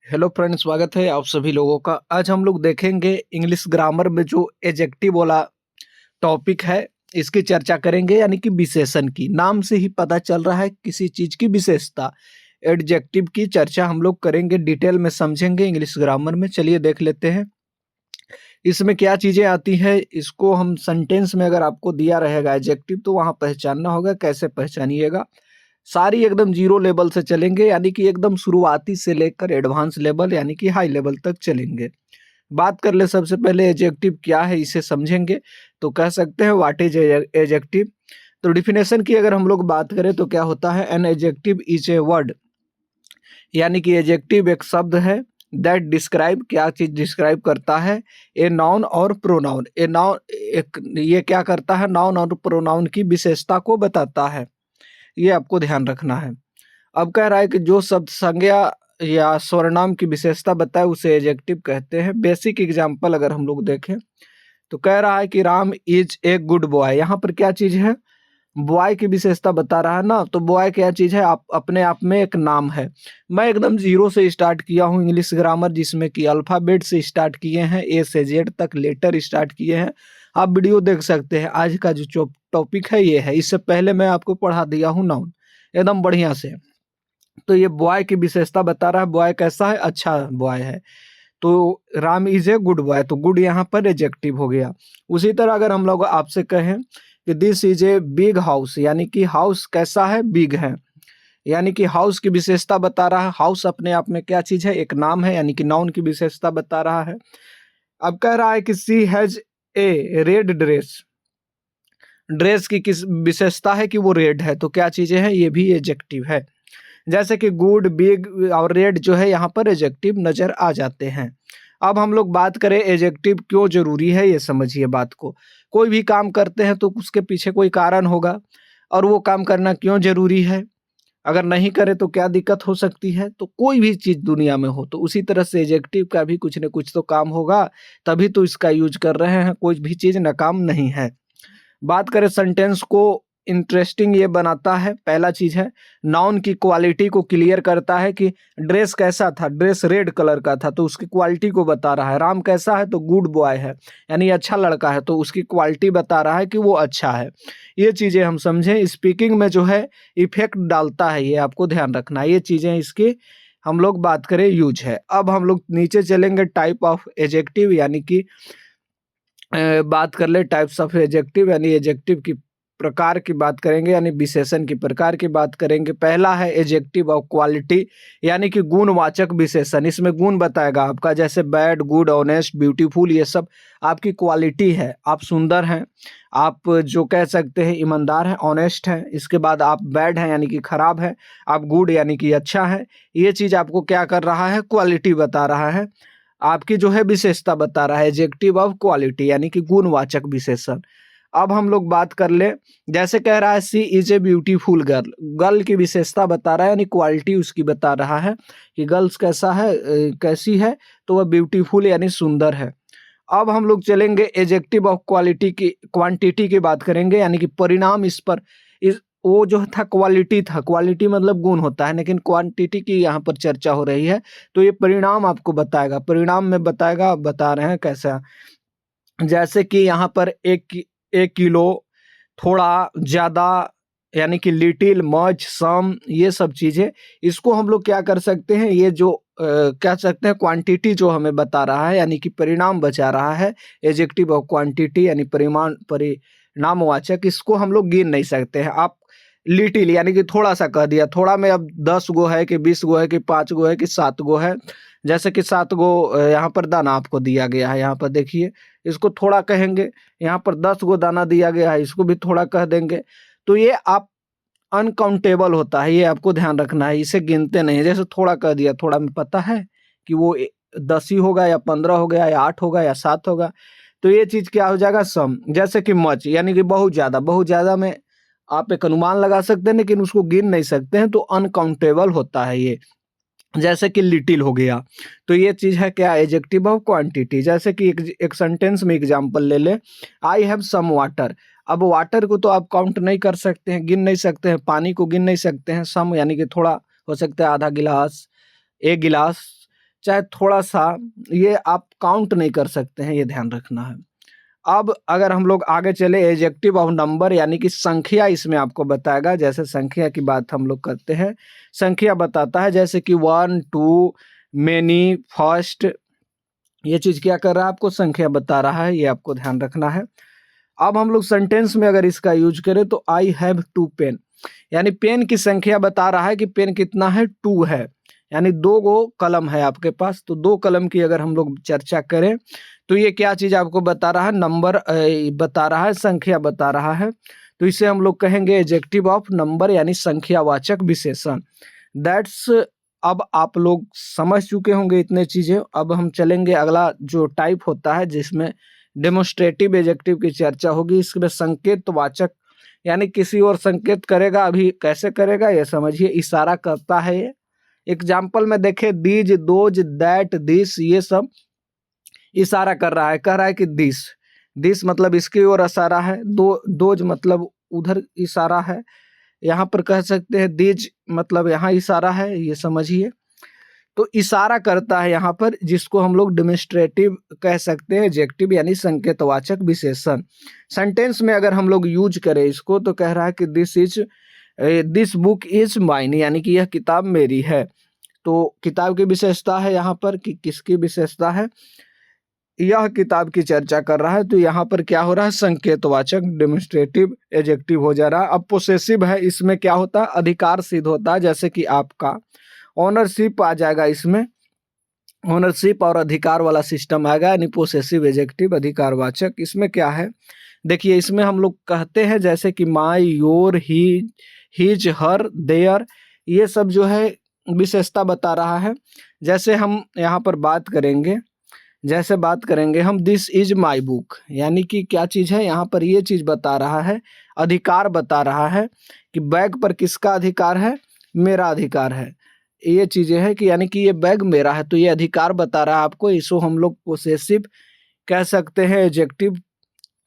Hello friends, स्वागत है आप सभी लोगों का। आज हम लोग देखेंगे इंग्लिश ग्रामर में जो एडजेक्टिव वाला टॉपिक है, इसकी चर्चा करेंगे, यानी कि विशेषण की। नाम से ही पता चल रहा है किसी चीज की विशेषता। एडजेक्टिव की चर्चा हम लोग करेंगे, डिटेल में समझेंगे इंग्लिश ग्रामर में। चलिए देख लेते हैं इसमें क्या चीजें आती है। इसको हम सेंटेंस में अगर आपको दिया रहेगा एडजेक्टिव, तो वहां पहचानना होगा। कैसे पहचानिएगा? सारी एकदम जीरो लेवल से चलेंगे, यानी कि एकदम शुरुआती से लेकर एडवांस लेवल यानी कि हाई लेवल तक चलेंगे। बात कर ले सबसे पहले एडजेक्टिव क्या है, इसे समझेंगे। तो कह सकते हैं व्हाट इज एडजेक्टिव। तो डिफिनेशन की अगर हम लोग बात करें तो क्या होता है? An adjective is a word, यानी कि एडजेक्टिव एक शब्द है दैट डिस्क्राइब, क्या चीज डिस्क्राइब करता है? ए नाउन और प्रोनाउन। ए नाउन एक, ये क्या करता है? नाउन और प्रोनाउन की विशेषता को बताता है। ये आपको ध्यान रखना है। अब कह रहा है कि जो शब्द संज्ञा या सर्वनाम की विशेषता बताए उसे एडजेक्टिव कहते हैं। बेसिक एग्जांपल अगर हम लोग देखें तो कह रहा है कि Ram is a good boy. यहाँ पर क्या चीज है? बॉय की विशेषता बता रहा है ना। तो बॉय क्या चीज है? आप अपने आप में एक नाम है। मैं एकदम जीरो से स्टार्ट किया हूँ इंग्लिश ग्रामर, जिसमें कि अल्फाबेट से स्टार्ट किए हैं, ए से जेड तक लेटर स्टार्ट किए हैं। आप वीडियो देख सकते हैं। आज का जो टॉपिक है ये है। इससे पहले मैं आपको पढ़ा दिया हूँ नाउन एकदम बढ़िया से। तो ये बॉय की विशेषता बता रहा है। बॉय कैसा है? अच्छा बॉय है। तो Ram is a good boy, तो गुड यहाँ पर एडजेक्टिव हो गया। उसी तरह अगर हम लोग आपसे कहें कि this is a big house, यानी कि हाउस कैसा है? बिग है। यानी कि हाउस की विशेषता बता रहा है। हाउस अपने आप में क्या चीज है? एक नाम है, यानी कि नाउन की विशेषता बता रहा है। अब कह रहा है कि she has a red dress. Dress की किस विशेषता है? कि वो रेड है। तो क्या चीजें हैं? ये भी एडजेक्टिव है। जैसे कि गुड, बिग और रेड जो है यहाँ पर एडजेक्टिव नजर आ जाते हैं। अब हम लोग बात करें एडजेक्टिव क्यों जरूरी है, ये समझिए बात को। कोई भी काम करते हैं तो उसके पीछे कोई कारण होगा, और वो काम करना क्यों जरूरी है। अगर नहीं करे तो क्या दिक्कत हो सकती है। तो कोई भी चीज दुनिया में हो, तो उसी तरह से एडजेक्टिव का भी कुछ न कुछ तो काम होगा, तभी तो इसका यूज कर रहे हैं। कोई भी चीज नाकाम नहीं है। बात करें सेंटेंस को इंटरेस्टिंग ये बनाता है। पहला चीज है नाउन की क्वालिटी को क्लियर करता है कि ड्रेस कैसा था? ड्रेस रेड कलर का था, तो उसकी क्वालिटी को बता रहा है। राम कैसा है? तो गुड बॉय है, यानी अच्छा लड़का है, तो उसकी क्वालिटी बता रहा है कि वो अच्छा है। ये चीजें हम समझें। स्पीकिंग में जो है इफेक्ट डालता है, ये आपको ध्यान रखना है। ये चीजें इसकी हम लोग बात करें यूज है। अब हम लोग नीचे चलेंगे टाइप ऑफ एडजेक्टिव, यानी कि बात कर ले टाइप्स ऑफ एडजेक्टिव, यानी एडजेक्टिव की प्रकार की बात करेंगे, यानी विशेषण की प्रकार की बात करेंगे। पहला है एडजेक्टिव ऑफ क्वालिटी, यानी कि गुणवाचक विशेषण। इसमें गुण बताएगा आपका, जैसे बैड, गुड, ऑनेस्ट, ब्यूटीफुल, ये सब आपकी क्वालिटी है। आप सुंदर हैं, आप जो कह सकते हैं ईमानदार हैं, ऑनेस्ट हैं। इसके बाद आप बैड हैं, यानी कि खराब है। आप गुड, यानी कि अच्छा है। ये चीज आपको क्या कर रहा है? क्वालिटी बता रहा है। आपकी जो है विशेषता बता रहा है, एडजेक्टिव ऑफ क्वालिटी, यानी कि गुणवाचक विशेषण। अब हम लोग बात कर ले, जैसे कह रहा है she is a beautiful girl. Girl की विशेषता बता रहा है, यानी क्वालिटी उसकी बता रहा है कि गर्ल्स कैसा है, कैसी है। तो वह ब्यूटीफुल यानी सुंदर है। अब हम लोग चलेंगे एडजेक्टिव ऑफ क्वालिटी की, क्वांटिटी की बात करेंगे, यानी कि परिणाम इस पर। इस वो जो था क्वालिटी था, क्वालिटी मतलब गुण होता है, लेकिन क्वांटिटी की यहाँ पर चर्चा हो रही है। तो ये परिणाम आपको बताएगा। परिणाम में बताएगा, बता रहे हैं कैसा। जैसे कि यहाँ पर एक किलो, थोड़ा, ज्यादा, यानी कि लिटिल, मच, सम, ये सब चीजें। इसको हम लोग क्या कर सकते हैं? ये जो कह सकते हैं क्वांटिटी जो हमें बता रहा है, यानी कि परिणाम बचा रहा है। एडजेक्टिव ऑफ क्वांटिटी यानी परिमाण, परिणामवाचक। इसको हम लोग गिन नहीं सकते हैं। आप लिटिल यानी कि थोड़ा सा कह दिया। थोड़ा में अब 10 गो है कि 20 गो है कि 5 गो है कि 7 गो है। जैसे कि 7 गो यहाँ पर दाना आपको दिया गया है। यहाँ पर देखिए, इसको थोड़ा कहेंगे। यहाँ पर 10 गो दाना दिया गया है, इसको भी थोड़ा कह देंगे। तो ये आप अनकाउंटेबल होता है, ये आपको ध्यान रखना है। इसे गिनते नहीं। जैसे थोड़ा कह दिया, थोड़ा में पता है कि वो 10 ही होगा या 15 हो गया या 8 होगा या 7 होगा। तो ये चीज क्या हो जाएगा? सम। जैसे कि मच, यानी कि बहुत ज्यादा। बहुत ज्यादा में आप एक अनुमान लगा सकते हैं, लेकिन उसको गिन नहीं सकते हैं, तो अनकाउंटेबल होता है ये। जैसे कि लिटिल हो गया। तो ये चीज है क्या? Adjective of quantity. जैसे कि एक सेंटेंस में एग्जांपल ले ले, आई हैव सम वाटर। अब वाटर को तो आप काउंट नहीं कर सकते हैं, गिन नहीं सकते हैं। पानी को गिन नहीं सकते हैं। सम यानी कि थोड़ा, हो सकता है आधा गिलास, एक गिलास। चाहे थोड़ा-सा, ये आप काउंट नहीं कर सकते हैं, ये ध्यान रखना है। अब अगर हम लोग आगे चले, एडजेक्टिव ऑफ नंबर यानी कि संख्या इसमें आपको बताएगा। जैसे संख्या की बात हम लोग करते हैं, संख्या बताता है जैसे कि 1, 2, मेनी, फर्स्ट, ये चीज़ क्या कर रहा है, आपको संख्या बता रहा है, ये आपको ध्यान रखना है। अब हम लोग सेंटेंस में अगर इसका यूज करें तो आई हैव 2 पेन, यानी पेन की संख्या बता रहा है कि पेन कितना है, 2 है, यानी 2 गो कलम है आपके पास। तो 2 कलम की अगर हम लोग चर्चा करें तो ये क्या चीज़ आपको बता रहा है, नंबर बता रहा है, संख्या बता रहा है। तो इसे हम लोग कहेंगे एडजेक्टिव ऑफ नंबर यानी संख्यावाचक विशेषण। दैट्स, अब आप लोग समझ चुके होंगे इतने चीज़ें। अब हम चलेंगे अगला जो टाइप होता है जिसमें डेमोस्ट्रेटिव एडजेक्टिव की चर्चा होगी। इसमें संकेतवाचक यानी किसी और संकेत करेगा, अभी कैसे करेगा ये समझिए, इशारा करता है ये। एग्जाम्पल में देखे, दीज, दोज, दैट, दिस, ये सब इशारा कर रहा है, कह रहा है कि दिस, दिस मतलब इसकी ओर इशारा है, दोज मतलब उधर इशारा है, यहाँ पर कह सकते हैं दीज मतलब यहाँ इशारा है, ये समझिए। तो इशारा करता है यहाँ पर, जिसको हम लोग डेमोस्ट्रेटिव कह सकते हैं एडजेक्टिव यानी संकेतवाचक विशेषण। सेंटेंस में अगर हम लोग यूज करें इसको तो कह रहा है कि दिस बुक इज माइन, यानी कि यह किताब मेरी है। तो किताब की विशेषता है यहाँ पर कि किसकी विशेषता है, यह किताब की चर्चा कर रहा है। तो यहाँ पर क्या हो रहा है, संकेतवाचक डेमोस्ट्रेटिव एडजेक्टिव हो जा रहा है। अब पोसेसिव है, इसमें क्या होता है, अधिकार सिद्ध होता है, जैसे कि आपका ओनरशिप आ जाएगा इसमें, ओनरशिप और अधिकार वाला सिस्टम आएगा, यानी पोसेसिव एडजेक्टिव अधिकारवाचक। इसमें क्या है, देखिए इसमें हम लोग कहते हैं जैसे कि my, your, he, his, her, their, ये सब जो है विशेषता बता रहा है। जैसे हम यहाँ पर बात करेंगे, जैसे बात करेंगे हम, दिस इज माई बुक, यानी कि क्या चीज़ है यहाँ पर, ये चीज़ बता रहा है, अधिकार बता रहा है कि बैग पर किसका अधिकार है, मेरा अधिकार है। ये चीज़ें है कि यानी कि ये बैग मेरा है, तो ये अधिकार बता रहा है आपको। इसको हम लोग पोसेसिव कह सकते हैं एडजेक्टिव,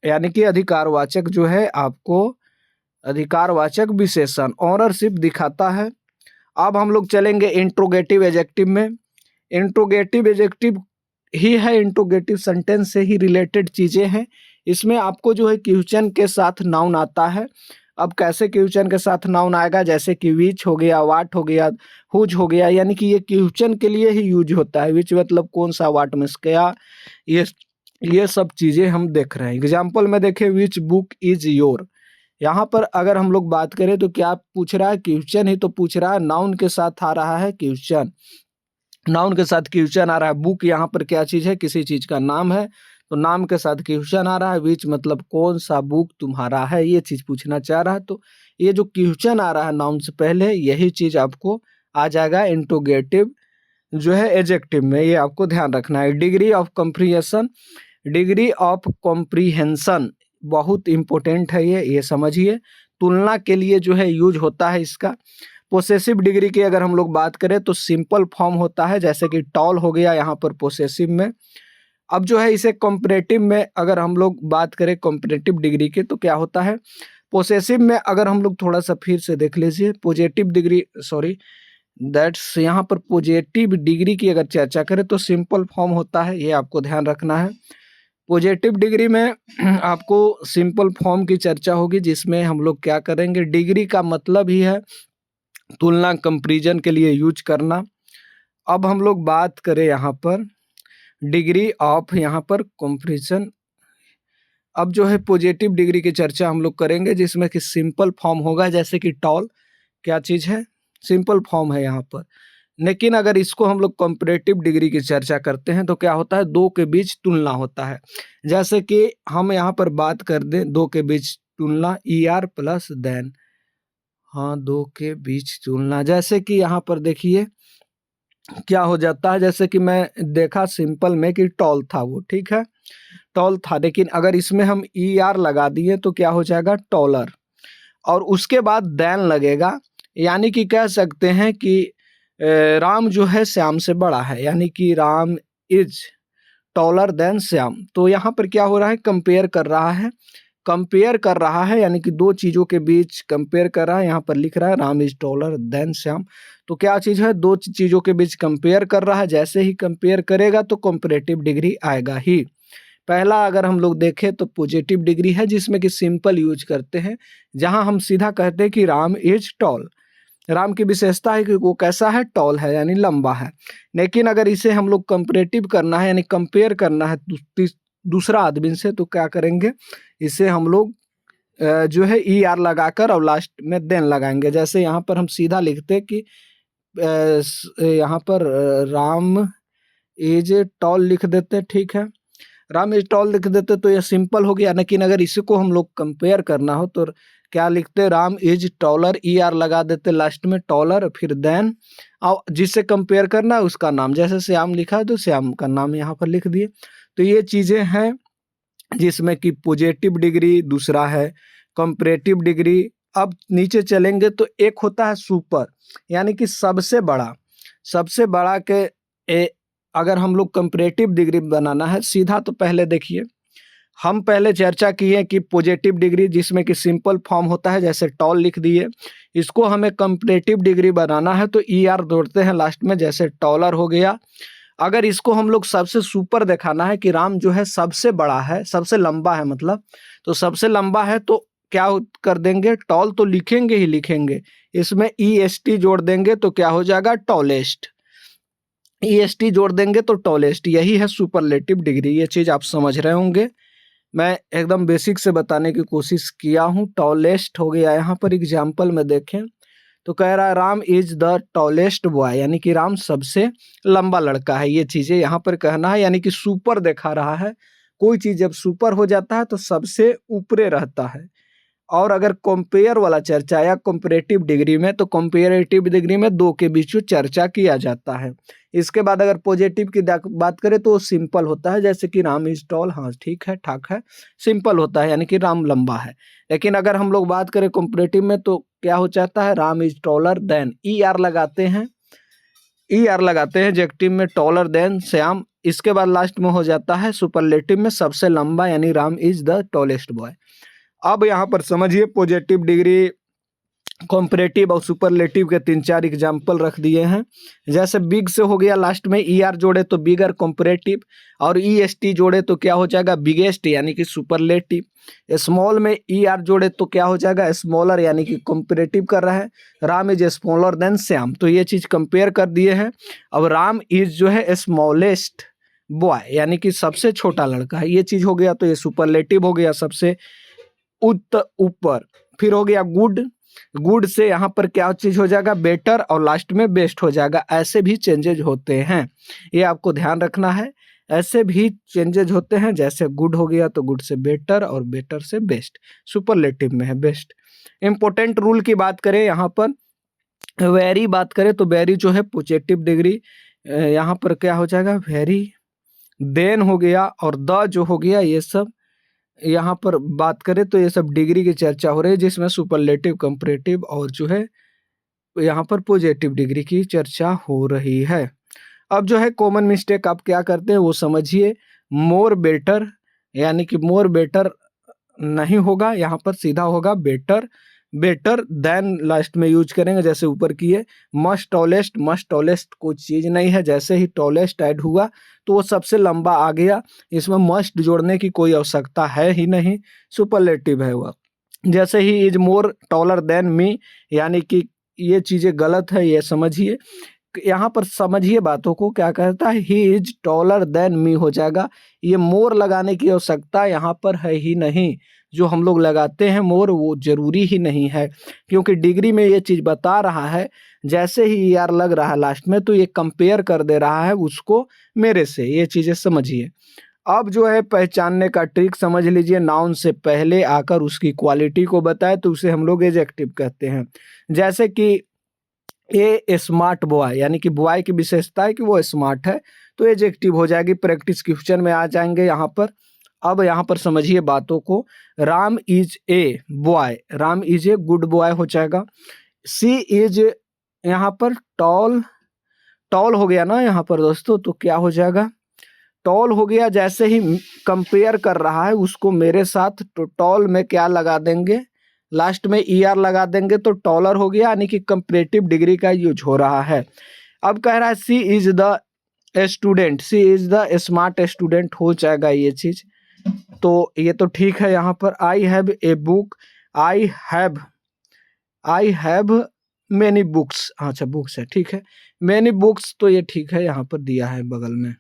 यानी कि अधिकारवाचक जो है आपको, अधिकारवाचक विशेषण ओनरशिप दिखाता है। अब हम लोग चलेंगे इंट्रोगेटिव एडजेक्टिव में। इंट्रोगेटिव एडजेक्टिव ही है, इंट्रोगेटिव सेंटेंस से ही रिलेटेड चीज़ें हैं। इसमें आपको जो है क्वेश्चन के साथ नाउन आता है। अब कैसे क्वेश्चन के साथ नाउन आएगा, जैसे कि विच हो गया, वाट हो गया, हुज हो गया, यानी कि ये क्वेश्चन के लिए ही यूज होता है। विच मतलब कौन सा, वाट में क्या, ये सब चीज़ें हम देख रहे हैं। एग्जाम्पल में देखें, विच बुक इज योर, यहाँ पर अगर हम लोग बात करें तो क्या पूछ रहा है, क्वेश्चन ही तो पूछ रहा है, नाउन के साथ आ रहा है क्वेश्चन, नाउन के साथ क्वेश्चन आ रहा है। बुक यहाँ पर क्या चीज़ है, किसी चीज़ का नाम है, तो नाम के साथ क्वेश्चन आ रहा है। विच मतलब कौन सा बुक तुम्हारा है, ये चीज़ पूछना चाह रहा है। तो ये जो क्वेश्चन आ रहा है नाउन से पहले, यही चीज़ आपको आ जाएगा इंट्रोगेटिव जो है एडजेक्टिव में, ये आपको ध्यान रखना है। Degree of comprehension, degree of comprehension बहुत इंपॉर्टेंट है, ये समझिए। तुलना के लिए जो है यूज होता है इसका। पोसेसिव डिग्री की अगर हम लोग बात करें तो सिंपल फॉर्म होता है, जैसे कि टॉल हो गया यहाँ पर पोसेसिव में। अब जो है इसे कॉम्परेटिव में अगर हम लोग बात करें कॉम्परेटिव डिग्री की, तो क्या होता है, पोसेसिव में अगर हम लोग थोड़ा सा फिर से देख लीजिए, पॉजिटिव डिग्री, सॉरी दैट्स, यहाँ पर पॉजिटिव डिग्री की अगर चर्चा करें तो सिंपल फॉर्म होता है, ये आपको ध्यान रखना है। पॉजिटिव डिग्री में आपको सिंपल फॉर्म की चर्चा होगी, जिसमें हम लोग क्या करेंगे, डिग्री का मतलब ही है तुलना, कंपैरिजन के लिए यूज करना। अब हम लोग बात करें यहाँ पर डिग्री ऑफ यहाँ पर कंपैरिजन, अब जो है पॉजिटिव डिग्री की चर्चा हम लोग करेंगे, जिसमें कि सिंपल फॉर्म होगा, जैसे कि टॉल क्या चीज़ है, सिंपल फॉर्म है यहाँ पर। लेकिन अगर इसको हम लोग कंपैरेटिव डिग्री की चर्चा करते हैं तो क्या होता है, दो के बीच तुलना होता है। जैसे कि हम यहाँ पर बात कर दें दो के बीच तुलना, ER प्लस देन, हाँ दो के बीच तुलना, जैसे कि यहाँ पर देखिए क्या हो जाता है, जैसे कि मैं देखा सिंपल में कि टॉल था वो, ठीक है, टॉल था, लेकिन अगर इसमें हम ER लगा दिए तो क्या हो जाएगा, टॉलर, और उसके बाद देन लगेगा, यानी कि कह सकते हैं कि राम जो है श्याम से बड़ा है, यानी कि Ram is taller than Shyam. तो यहाँ पर क्या हो रहा है, कंपेयर कर रहा है कंपेयर कर रहा है, यानी कि दो चीज़ों के बीच कंपेयर कर रहा है। यहाँ पर लिख रहा है Ram is taller than Shyam. तो क्या चीज़ है, दो चीज़ों के बीच कंपेयर कर रहा है। जैसे ही कंपेयर करेगा तो कंपैरेटिव डिग्री आएगा ही। पहला अगर हम लोग देखें तो पॉजिटिव डिग्री है, जिसमें कि सिंपल यूज करते हैं, जहां हम सीधा कहते हैं कि राम इज टॉल। राम की विशेषता है कि वो कैसा है, टॉल है, यानी लंबा है। लेकिन अगर इसे हम लोग कंपैरेटिव करना है, यानी कंपेयर करना है दूसरा आदमी से, तो क्या करेंगे, इसे हम लोग जो है ई आर लगाकर और लास्ट में देन लगाएंगे। जैसे यहाँ पर हम सीधा लिखते कि यहाँ पर राम इज टॉल लिख देते, ठीक है, राम इज टॉल लिख देते तो ये सिंपल हो गया। लेकिन अगर इसी को हम लोग कंपेयर करना हो तो क्या लिखते, Ram is taller, E R लगा देते लास्ट में, टॉलर, फिर देन, और जिससे कंपेयर करना है उसका नाम, जैसे श्याम लिखा है तो श्याम का नाम यहाँ पर लिख दिए। तो ये चीज़ें हैं जिसमें कि पॉजिटिव डिग्री, दूसरा है कंपैरेटिव डिग्री। अब नीचे चलेंगे तो एक होता है सुपर, यानी कि सबसे बड़ा। सबसे बड़ा के अगर हम लोग कंपैरेटिव डिग्री बनाना है सीधा, तो पहले देखिए, हम पहले चर्चा किए कि पॉजिटिव डिग्री जिसमें कि सिंपल फॉर्म होता है, जैसे टॉल लिख दिए। इसको हमें कंपैरेटिव डिग्री बनाना है तो ई आर जोड़ते हैं लास्ट में, जैसे टॉलर हो गया। अगर इसको हम लोग सबसे सुपर दिखाना है कि राम जो है सबसे बड़ा है, सबसे लंबा है मतलब, तो सबसे लंबा है तो क्या कर देंगे, टॉल तो लिखेंगे ही लिखेंगे, इसमें ई एस टी जोड़ देंगे तो क्या हो जाएगा, टॉलेस्ट। ई एस टी जोड़ देंगे तो टॉलेस्ट, यही है सुपरलेटिव डिग्री। ये चीज़ आप समझ रहे होंगे, मैं एकदम बेसिक से बताने की कोशिश किया हूँ। टॉलेस्ट हो गया, यहाँ पर एग्जाम्पल में देखें तो कह रहा है Ram is the tallest boy, यानी कि राम सबसे लंबा लड़का है। ये चीज़ें यहाँ पर कहना है, यानी कि सुपर दिखा रहा है। कोई चीज़ जब सुपर हो जाता है तो सबसे ऊपरे रहता है। और अगर कंपेयर वाला चर्चा या कंपैरेटिव डिग्री में, तो कंपैरेटिव डिग्री में दो के बीच चर्चा किया जाता है। इसके बाद अगर पॉजिटिव की बात करें तो सिंपल होता है, जैसे कि राम इज टॉल, हाँ ठीक है, ठाक है, सिंपल होता है, यानी कि राम लंबा है। लेकिन अगर हम लोग बात करें कंपैरेटिव में तो क्या हो जाता है, Ram is taller than, E R लगाते हैं, ई आर लगाते हैं एडजेक्टिव में, टॉलर देन श्याम। इसके बाद लास्ट में हो जाता है सुपरलेटिव में सबसे लंबा, यानी Ram is the tallest boy. अब यहाँ पर समझिए पॉजिटिव डिग्री, कंपैरेटिव और सुपरलेटिव के 3-4 एग्जाम्पल रख दिए हैं। जैसे बिग से हो गया, लास्ट में ई आर जोड़े तो बिगर कंपैरेटिव, और ई एस टी जोड़े तो क्या हो जाएगा, बिगेस्ट, यानी कि सुपरलेटिव। स्मॉल में ई आर जोड़े तो क्या हो जाएगा, स्मॉलर, यानी कि कंपैरेटिव कर रहा है। Ram is smaller than Shyam, तो ये चीज़ कंपेयर कर दिए हैं। अब राम इज जो है स्मॉलेस्ट बॉय, यानी कि सबसे छोटा लड़का है, ये चीज़ हो गया, तो ये सुपरलेटिव हो गया, सबसे ऊपर। फिर हो गया गुड, गुड से यहाँ पर क्या चीज हो जाएगा, बेटर, और लास्ट में बेस्ट हो जाएगा। ऐसे भी चेंजेज होते हैं, ये आपको ध्यान रखना है, ऐसे भी चेंजेज होते हैं। जैसे गुड हो गया तो गुड से बेटर, और बेटर से बेस्ट, सुपरलेटिव में है बेस्ट। इंपॉर्टेंट रूल की बात करें, यहाँ पर वेरी बात करें तो वेरी जो है पॉजिटिव डिग्री, यहाँ पर क्या हो जाएगा, वेरी, देन हो गया, और द जो हो गया, ये सब यहाँ पर बात करें तो ये सब डिग्री की चर्चा हो रही है, जिसमें सुपरलेटिव, कंपैरेटिव और जो है यहाँ पर पॉजिटिव डिग्री की चर्चा हो रही है। अब जो है कॉमन मिस्टेक आप क्या करते हैं वो समझिए। मोर बेटर, यानी कि मोर बेटर नहीं होगा, यहाँ पर सीधा होगा बेटर, बेटर देन लास्ट में यूज करेंगे, जैसे ऊपर किए। मस्ट टॉलेस्ट, मस्ट टॉलेस्ट कोई चीज़ नहीं है, जैसे ही टॉलेस्ट ऐड हुआ तो वो सबसे लंबा आ गया, इसमें मस्ट जोड़ने की कोई आवश्यकता है ही नहीं, सुपरलेटिव है वह। जैसे he is more taller than me, यानी कि ये चीज़ें गलत है, ये समझिए। यहाँ पर समझिए बातों को, क्या कहता है, he is taller than me हो जाएगा। ये मोर लगाने की आवश्यकता यहाँ पर है ही नहीं, जो हम लोग लगाते हैं मोर वो जरूरी ही नहीं है, क्योंकि डिग्री में ये चीज़ बता रहा है। जैसे ही यार लग रहा है लास्ट में, तो ये कंपेयर कर दे रहा है उसको मेरे से, ये चीज़ें समझिए। अब जो है पहचानने का ट्रिक समझ लीजिए, नाउन से पहले आकर उसकी क्वालिटी को बताए तो उसे हम लोग एडजेक्टिव कहते हैं। जैसे कि ए स्मार्ट बॉय, यानी कि बॉय की विशेषता है कि वो स्मार्ट है, तो एडजेक्टिव हो जाएगी। प्रैक्टिस क्वेश्चन में आ जाएंगे यहाँ पर। अब यहाँ पर समझिए बातों को, Ram is a boy, Ram is a good boy हो जाएगा। सी इज यहाँ पर टॉल, टॉल हो गया ना यहाँ पर दोस्तों, तो क्या हो जाएगा, टॉल हो गया, जैसे ही कंपेयर कर रहा है उसको मेरे साथ, तो टॉल में क्या लगा देंगे, लास्ट में ER लगा देंगे तो टॉलर हो गया, यानी कि कंपैरेटिव डिग्री का यूज हो रहा है। अब कह रहा है she is the student, she is the smart student, हो जाएगा ये चीज, तो ये तो ठीक है। यहाँ पर I have a book, I have many books, अच्छा बुक्स है, ठीक है, मेनी बुक्स, तो ये ठीक है, यहाँ पर दिया है बगल में।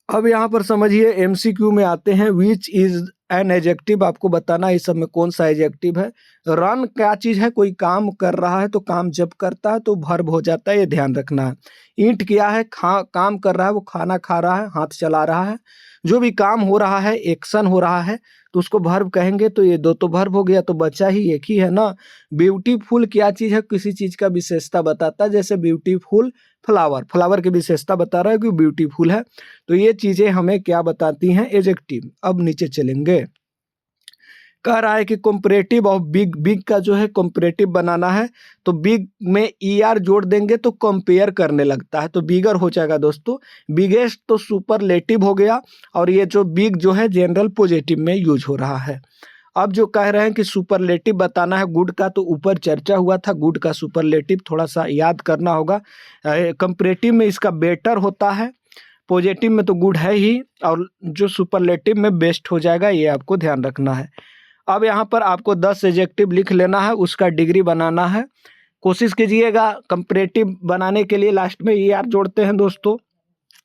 अब यहाँ पर समझिए MCQ में आते हैं, विच इज एन एडजेक्टिव, आपको बताना है इस सब में कौन सा एडजेक्टिव है। रन क्या चीज है, कोई काम कर रहा है, तो काम जब करता है तो वर्ब हो जाता है, ये ध्यान रखना है। ईट क्या है, काम कर रहा है, वो खाना खा रहा है, हाथ चला रहा है, जो भी काम हो रहा है, एक्शन हो रहा है, तो उसको वर्ब कहेंगे, तो ये दो तो वर्ब हो गया, तो बचा ही एक ही है ना। ब्यूटीफुल क्या चीज है, किसी चीज का विशेषता बताता है, जैसे ब्यूटीफुल फ्लावर की विशेषता बता रहा है कि ब्यूटीफुल है, तो ये चीजें हमें क्या बताती हैं, एडजेक्टिव। अब नीचे चलेंगे, कह रहा है कि कंपैरेटिव ऑफ बिग का जो है कंपैरेटिव बनाना है, तो बिग में ER जोड़ देंगे तो कंपेयर करने लगता है, तो बिगर हो जाएगा दोस्तों। बिगेस्ट तो सुपरलेटिव हो गया, और ये जो बिग जो है जनरल पॉजिटिव में यूज हो रहा है। अब जो कह रहे हैं कि सुपरलेटिव बताना है गुड का, तो ऊपर चर्चा हुआ था गुड का सुपरलेटिव, थोड़ा सा याद करना होगा। कंपैरेटिव में इसका बेटर होता है, पॉजिटिव में तो गुड है ही, और जो सुपरलेटिव में बेस्ट हो जाएगा, ये आपको ध्यान रखना है। अब यहाँ पर आपको 10 एडजेक्टिव लिख लेना है, उसका डिग्री बनाना है। कोशिश कीजिएगा कंपैरेटिव बनाने के लिए लास्ट में ER जोड़ते हैं दोस्तों,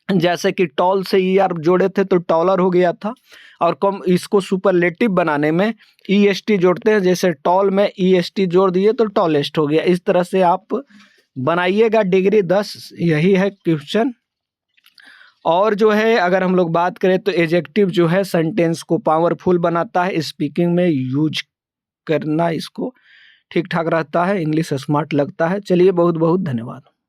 जैसे कि टॉल से ER जोड़े थे तो टॉलर हो गया था, और कम इसको सुपरलेटिव बनाने में EST जोड़ते हैं, जैसे टॉल में EST जोड़ दिए तो टॉलेस्ट हो गया। इस तरह से आप बनाइएगा डिग्री 10, यही है क्वेश्चन। और जो है अगर हम लोग बात करें तो एडजेक्टिव जो है सेंटेंस को पावरफुल बनाता है, स्पीकिंग में यूज करना इसको ठीक ठाक रहता है, इंग्लिश स्मार्ट लगता है। चलिए बहुत बहुत धन्यवाद।